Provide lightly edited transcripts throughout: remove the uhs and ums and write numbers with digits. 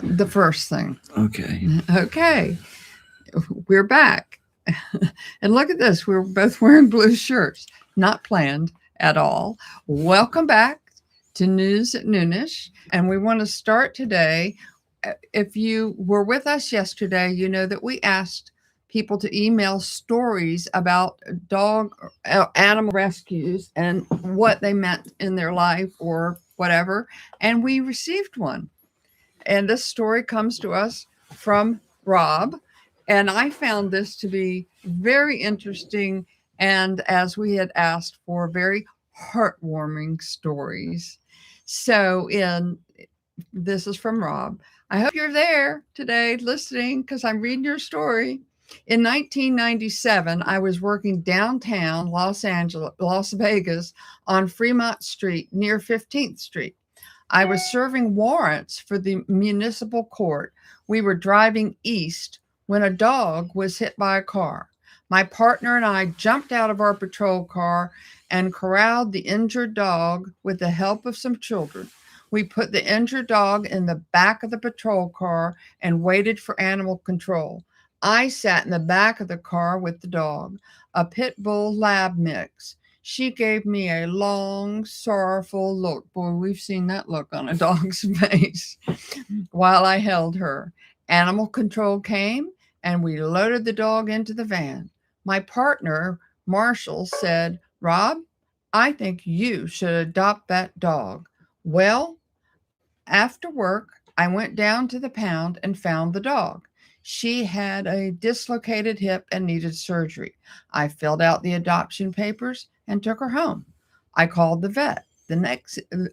the first thing. Okay. Okay. We're back. And look at this. We're both wearing blue shirts. Not planned at all. Welcome back to News at Noonish. And we want to start today. If you were with us yesterday, you know that we asked people to email stories about dog animal rescues and what they meant in their life or whatever. And we received one. And this story comes to us from Rob. And I found this to be very interesting. And as we had asked for, very heartwarming stories. So, this is from Rob. I hope you're there today listening because I'm reading your story. In 1997, I was working downtown Las Vegas on Fremont Street near 15th Street. I was serving warrants for the municipal court. We were driving east when a dog was hit by a car. My partner and I jumped out of our patrol car and corralled the injured dog with the help of some children. We put the injured dog in the back of the patrol car and waited for animal control. I sat in the back of the car with the dog, a pit bull lab mix. She gave me a long, sorrowful look. Boy, we've seen that look on a dog's face while I held her. Animal control came and we loaded the dog into the van. My partner, Marshall, said, "Rob, I think you should adopt that dog." Well, after work, I went down to the pound and found the dog. She had a dislocated hip and needed surgery. I filled out the adoption papers and took her home. I called the vet.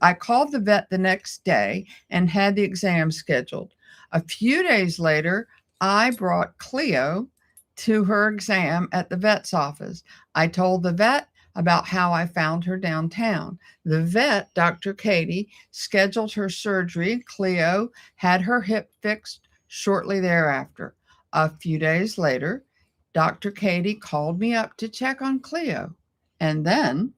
I called the vet the next day and had the exam scheduled. A few days later, I brought Cleo to her exam at the vet's office. I told the vet about how I found her downtown. The vet, Dr. Katie, scheduled her surgery. Cleo had her hip fixed shortly thereafter. A few days later, Dr. Katie called me up to check on Cleo. And then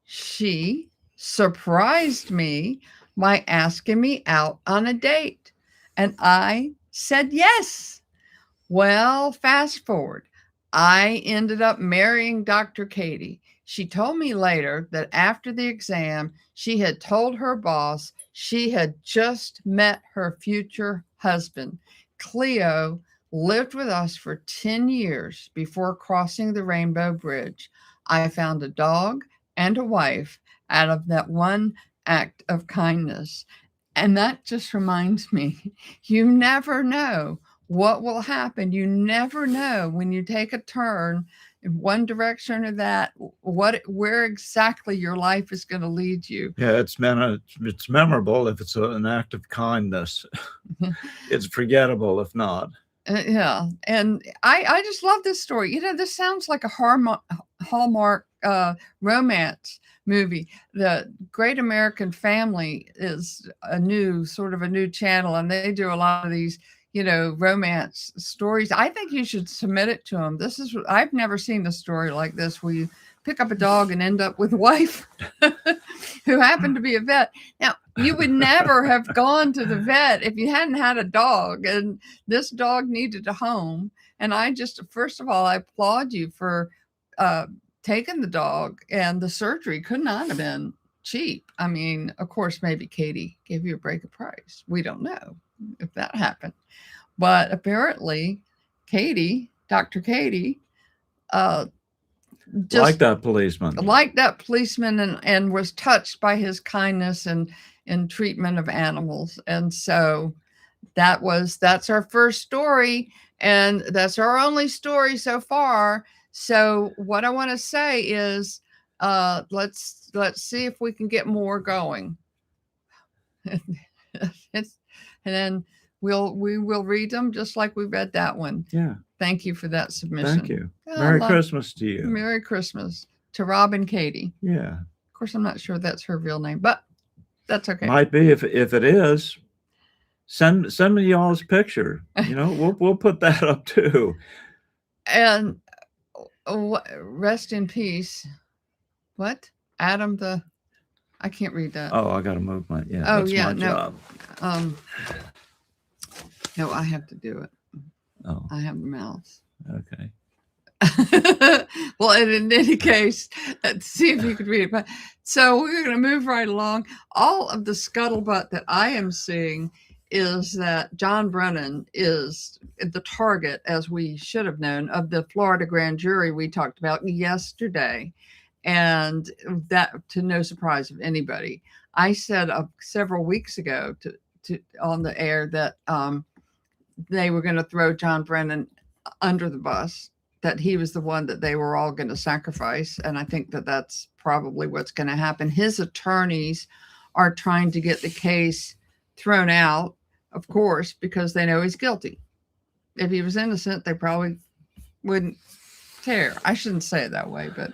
she surprised me by asking me out on a date. And I said yes. Well, fast forward. I ended up marrying Dr. Katie. She told me later that after the exam, she had told her boss she had just met her future husband. Cleo lived with us for 10 years before crossing the Rainbow Bridge. I found a dog and a wife out of that one act of kindness. And that just reminds me, you never know what will happen. You never know when you take a turn in one direction or that, where exactly your life is going to lead you. Yeah, it's memorable if it's an act of kindness. It's forgettable if not. Yeah, and I just love this story. You know, this sounds like a Hallmark romance movie. The Great American Family is a new channel, and they do a lot of these, romance stories. I think you should submit it to them. I've never seen a story like this where you pick up a dog and end up with a wife who happened to be a vet. Now, you would never have gone to the vet if you hadn't had a dog, and this dog needed a home. And first of all, I applaud you for taking the dog, and the surgery could not have been cheap. I mean, of course, maybe Katie gave you a break of price. We don't know if that happened. But apparently, Dr. Katie, just like that policeman, and was touched by his kindness and treatment of animals. And so that's our first story, and that's our only story so far. So what I want to say is, let's see if we can get more going. And then we will read them just like we read that one. Yeah. Thank you for that submission. Thank you. Merry Christmas to you. Merry Christmas to Rob and Katie. Yeah. Of course, I'm not sure that's her real name, but that's okay. Might be. If it is, send me y'all's picture. We'll put that up too. And rest in peace. What? Adam I can't read that. Oh, I got to move my. Yeah. Oh, that's yeah. my No. job. No, I have to do it. Oh, I have the mouse. okay. Well, in any case, let's see if you could read it. But so we're going to move right along. All of the scuttlebutt that I am seeing is that John Brennan is the target, as we should have known, of the Florida grand jury we talked about yesterday. And that, to no surprise of anybody, I said several weeks ago to on the air that they were going to throw John Brennan under the bus, that he was the one that they were all going to sacrifice. And I think that that's probably what's going to happen. His attorneys are trying to get the case thrown out, of course, because they know he's guilty. If he was innocent, they probably wouldn't care. I shouldn't say it that way, but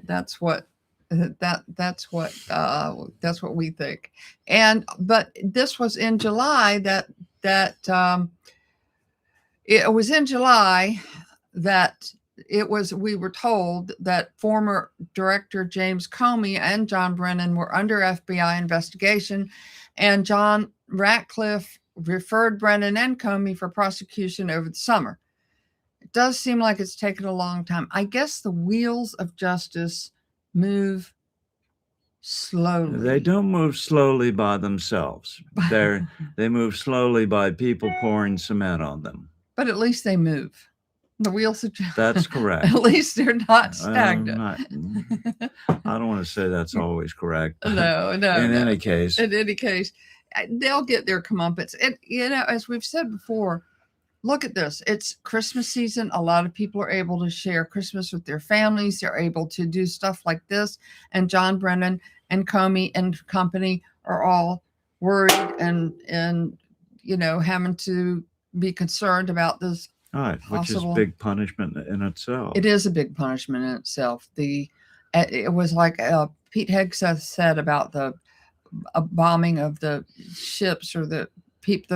that's what that's what we think. But this was in July it was in July that we were told that former director James Comey and John Brennan were under FBI investigation, and John Ratcliffe referred Brennan and Comey for prosecution over the summer. It does seem like it's taken a long time. I guess the wheels of justice move slowly. They don't move slowly by themselves. They move slowly by people pouring cement on them. But at least they move. The wheels of justice. That's correct. At least they're not stagnant. I don't want to say that's always correct. No. In any case, they'll get their comeuppance. And as we've said before, look at this. It's Christmas season. A lot of people are able to share Christmas with their families. They're able to do stuff like this. And John Brennan and Comey and company are all worried and having to be concerned about this. All right, which is big punishment in itself. It is a big punishment in itself. It was like Pete Hegseth said about the bombing of the ships or the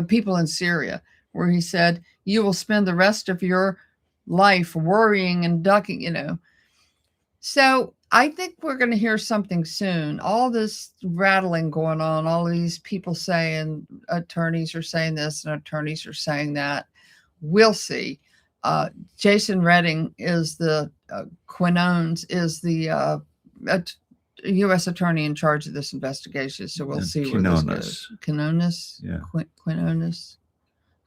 people in Syria, where he said, you will spend the rest of your life worrying and ducking, So I think we're going to hear something soon. All this rattling going on, all these people saying, attorneys are saying this and attorneys are saying that. We'll see. Jason Redding is Quinones is the U.S. attorney in charge of this investigation. So we'll see where this goes. Quinones? Yeah. Quinones.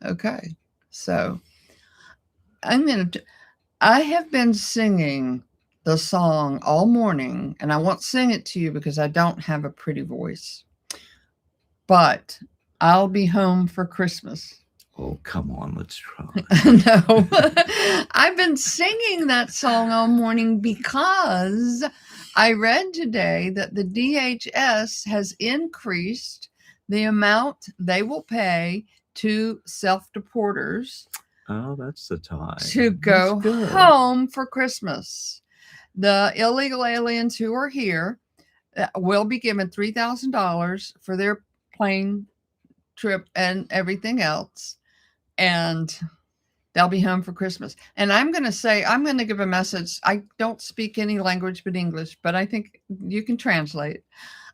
Okay. So I have been singing the song all morning, and I won't sing it to you because I don't have a pretty voice. But I'll be home for Christmas. Oh, come on, let's try. No, I've been singing that song all morning because I read today that the DHS has increased the amount they will pay to self-deporters. Oh, that's the time. To go home for Christmas. The illegal aliens who are here will be given $3,000 for their plane trip and everything else. And they'll be home for Christmas. And I'm going to give a message. I don't speak any language but English, but I think you can translate.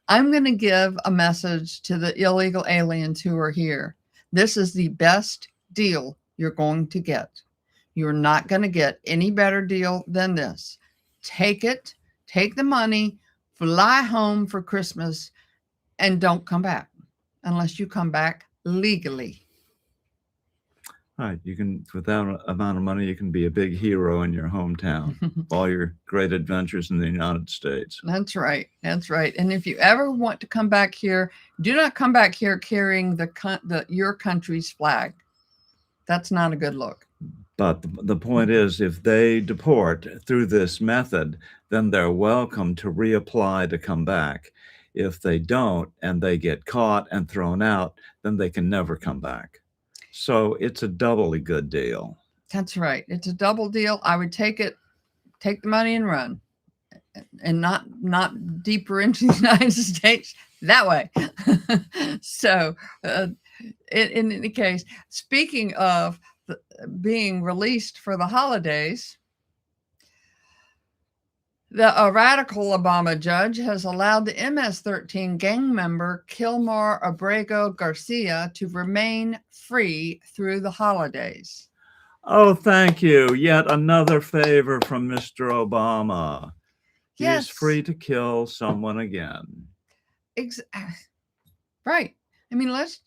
I'm going to give a message to the illegal aliens who are here. This is the best deal you're going to get. You're not going to get any better deal than this. Take it, take the money, fly home for Christmas, and don't come back unless you come back legally. All right, you can, with that amount of money, you can be a big hero in your hometown. All your great adventures in the United States. That's right. That's right. And if you ever want to come back here, do not come back here carrying your country's flag. That's not a good look. But the point is, if they deport through this method, then they're welcome to reapply to come back. If they don't and they get caught and thrown out, then they can never come back. So it's a doubly good deal. That's right. It's a double deal. I would take it, take the money and run, and not deeper into the United States that way. So in any case, speaking of being released for the holidays, A radical Obama judge has allowed the MS-13 gang member Kilmar Abrego Garcia to remain free through the holidays. Oh, thank you. Yet another favor from Mr. Obama. He's Yes. free to kill someone again. Right. I mean, let's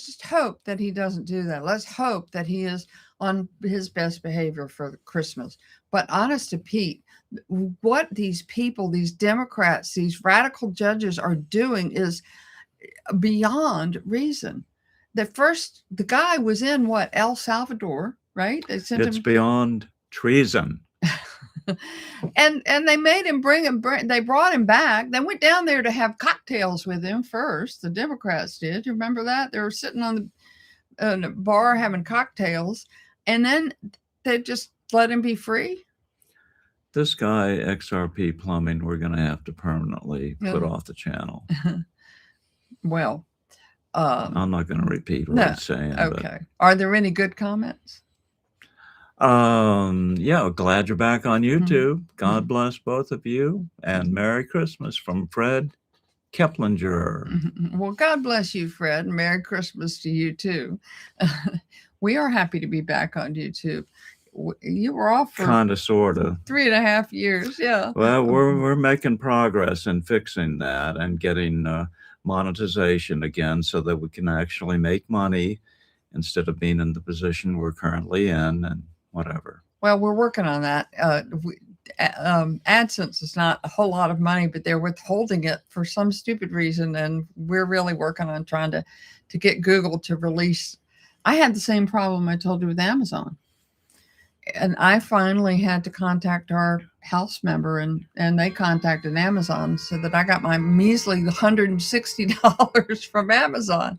just hope that he doesn't do that. Let's hope that he is on his best behavior for Christmas. But honest to Pete, what these people, these Democrats, these radical judges are doing is beyond reason. The guy was in what, El Salvador, right? It's beyond treason. and they made him they brought him back. They went down there to have cocktails with him first. The Democrats did. You remember that? They were sitting on the bar having cocktails, and then they just let him be free. This guy, XRP Plumbing, we're going to have to permanently put off the channel. Well, I'm not going to repeat what he's saying. Okay. Are there any good comments? Yeah, glad you're back on YouTube. God bless both of you, and Merry Christmas from Fred Keplinger. Well, God bless you, Fred, and Merry Christmas to you too. We are happy to be back on YouTube. You were off for kind of, sort of 3.5 years. Yeah. Well, we're making progress in fixing that and getting monetization again, so that we can actually make money instead of being in the position we're currently in and whatever. Well, we're working on that. AdSense is not a whole lot of money, but they're withholding it for some stupid reason, and we're really working on trying to get Google to release. I had the same problem I told you with Amazon, and I finally had to contact our house member, and they contacted Amazon, so that I got my measly $160 from Amazon.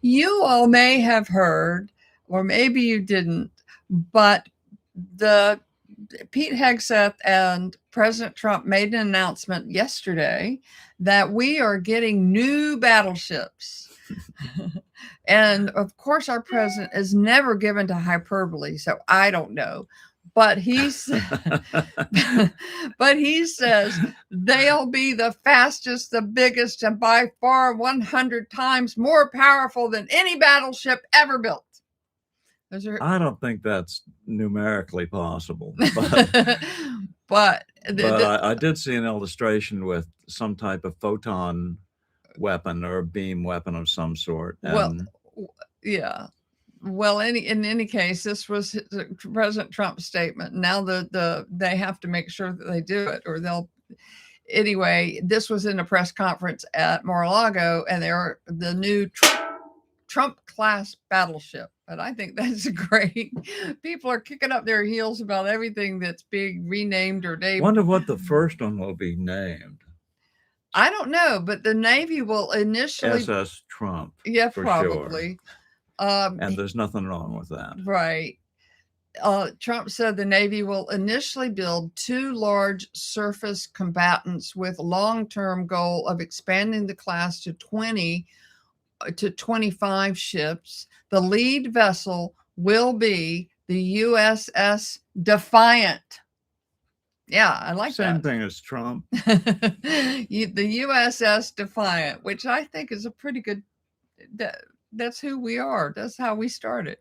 You all may have heard, or maybe you didn't, but the Pete Hegseth and President Trump made an announcement yesterday that we are getting new battleships. And of course, our president is never given to hyperbole, so I don't know. But he says they'll be the fastest, the biggest, and by far 100 times more powerful than any battleship ever built. I don't think that's numerically possible. But I did see an illustration with some type of photon weapon or beam weapon of some sort. And yeah. Well, in any case, this was President Trump's statement. Now they have to make sure that they do it, or they'll. Anyway, this was in a press conference at Mar-a-Lago, and they're the new Trump class battleship. And I think that's great. People are kicking up their heels about everything that's being renamed or named. Wonder what the first one will be named. I don't know, but the Navy will initially SS Trump. Yeah, probably. Sure. And there's nothing wrong with that. Right. Trump said the Navy will initially build 2 large surface combatants with long-term goal of expanding the class to 20 to 25 ships. The lead vessel will be the USS Defiant. Yeah, I like Same that. thing as Trump. The USS Defiant, which I think is a pretty good, that's who we are. That's how we started,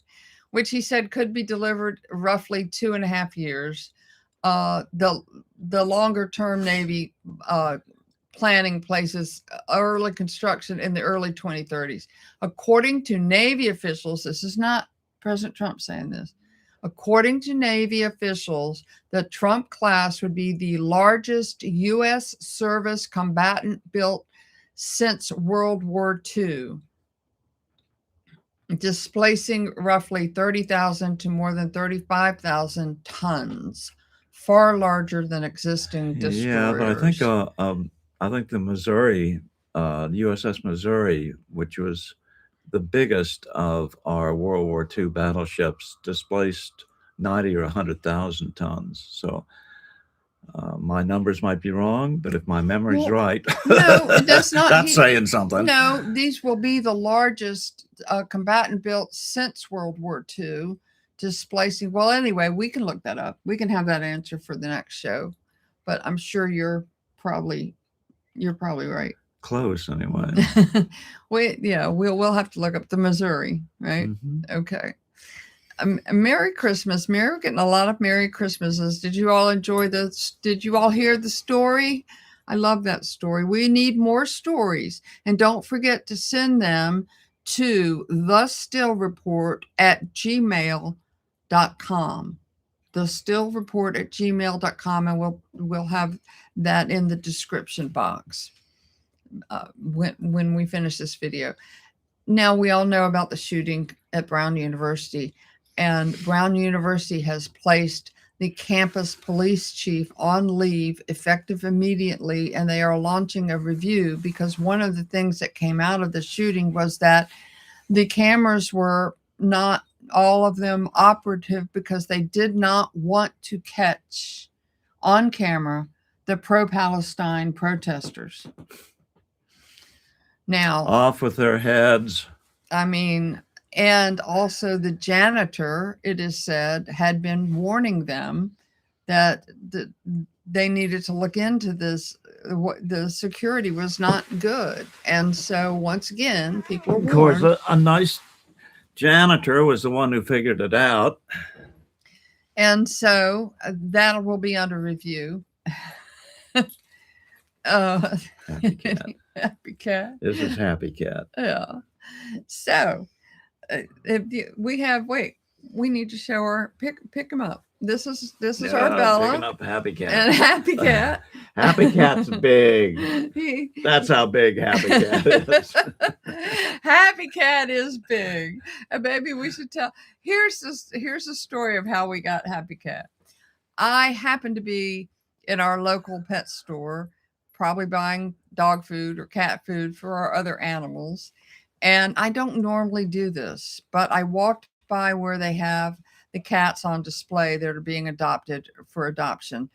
which he said could be delivered roughly 2.5 years. The longer term Navy planning places early construction in the early 2030s. According to Navy officials, this is not President Trump saying this. According to Navy officials, the Trump class would be the largest U.S. service combatant built since World War II, displacing roughly 30,000 to more than 35,000 tons, far larger than existing destroyers. Yeah, but I think the Missouri, USS Missouri, which was the biggest of our World War II battleships, displaced 90 or 100,000 tons. So my numbers might be wrong, but if my memory's right, no, that's not. That's saying something. No, these will be the largest combatant built since World War II, displacing. Well, anyway, we can look that up. We can have that answer for the next show. but I'm sure you're probably right. Close anyway. We'll have to look up the Missouri, right? Mhm. Okay. Merry Christmas. We're getting a lot of Merry Christmases. Did you all enjoy this? Did you all hear the story? I love that story. We need more stories. And don't forget to send them to thestillreport@gmail.com. Thestillreport@gmail.com, and we'll have that in the description box when we finish this video. Now, we all know about the shooting at Brown University, and Brown University has placed the campus police chief on leave effective immediately, and they are launching a review because one of the things that came out of the shooting was that the cameras were not all of them operative because they did not want to catch on camera the pro-Palestine protesters. Now, Off with their heads. I mean, and also the janitor, it is said, had been warning them that they needed to look into this. The security was not good. And so once again, people were Of course, warned. a nice janitor was the one who figured it out. And so that will be under review. Happy cat. Happy cat. This is Happy Cat. Yeah. So we need to show her, pick him up. This is our Bella. Picking up Happy Cat. And Happy Cat. Happy Cat's big. That's how big Happy Cat is. Happy Cat is big. And maybe we should tell. Here's the story of how we got Happy Cat. I happened to be in our local pet store, probably buying dog food or cat food for our other animals. And I don't normally do this, but I walked by where they have the cats on display that are being adopted for adoption.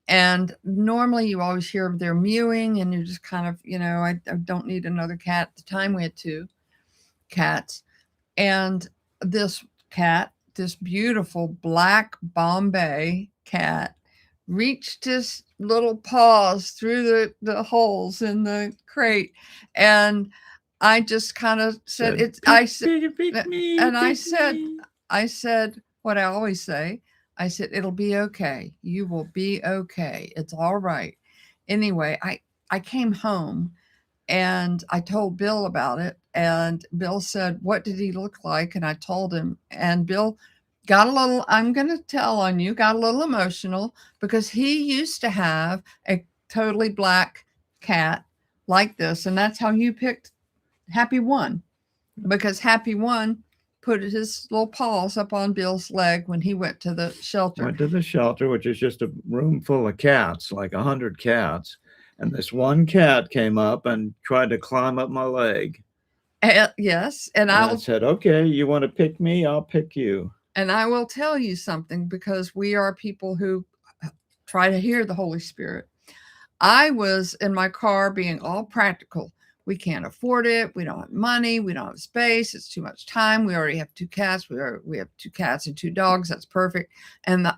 And normally you always hear their mewing and you're just kind of, I don't need another cat. At the time we had 2 cats. And this cat, this beautiful black Bombay cat, reached his little paws through the holes in the crate. And I just kind of said, I said what I always say. I said, it'll be okay. You will be okay. It's all right. Anyway, I came home and I told Bill about it. And Bill said, what did he look like? And I told him. And Bill got a little, I'm going to tell on you, got a little emotional because he used to have a totally black cat like this. And that's how you picked Happy One, because Happy One put his little paws up on Bill's leg when he went to the shelter. Went to the shelter, which is just a room full of cats, like 100 cats. And this one cat came up and tried to climb up my leg. Yes. And I said, okay, you want to pick me? I'll pick you. And I will tell you something, because we are people who try to hear the Holy Spirit. I was in my car being all practical. We can't afford it. We don't have money. We don't have space. It's too much time. We already have 2 cats. We have 2 cats and 2 dogs. That's perfect. And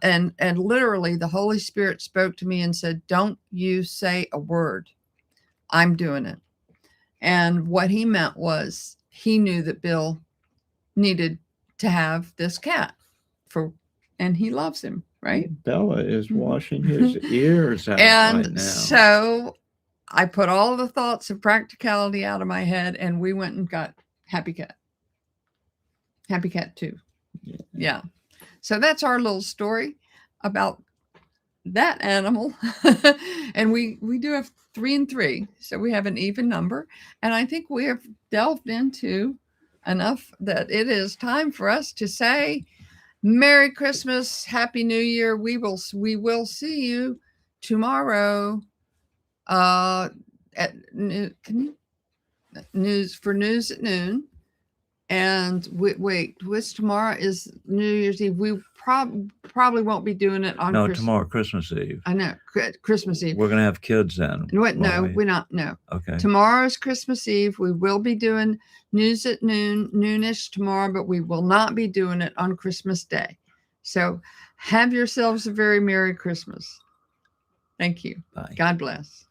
literally the Holy Spirit spoke to me and said, don't you say a word. I'm doing it. And what he meant was he knew that Bill needed to have this cat and he loves him, right? Bella is washing his ears out and right now. So I put all the thoughts of practicality out of my head, and we went and got Happy Cat. Happy Cat 2. Yeah. So that's our little story about that animal. And we do have 3 and 3. So we have an even number. And I think we have delved into enough that it is time for us to say Merry Christmas, Happy New Year. We will see you tomorrow at news at noon. And wait, what's tomorrow? Is New Year's Eve. We probably won't be doing it on tomorrow, Christmas Eve. I know, Christmas Eve. We're going to have kids then. What? No, we're not. No. Okay. Tomorrow's Christmas Eve. We will be doing news at noonish tomorrow, but we will not be doing it on Christmas Day. So have yourselves a very Merry Christmas. Thank you. Bye. God bless.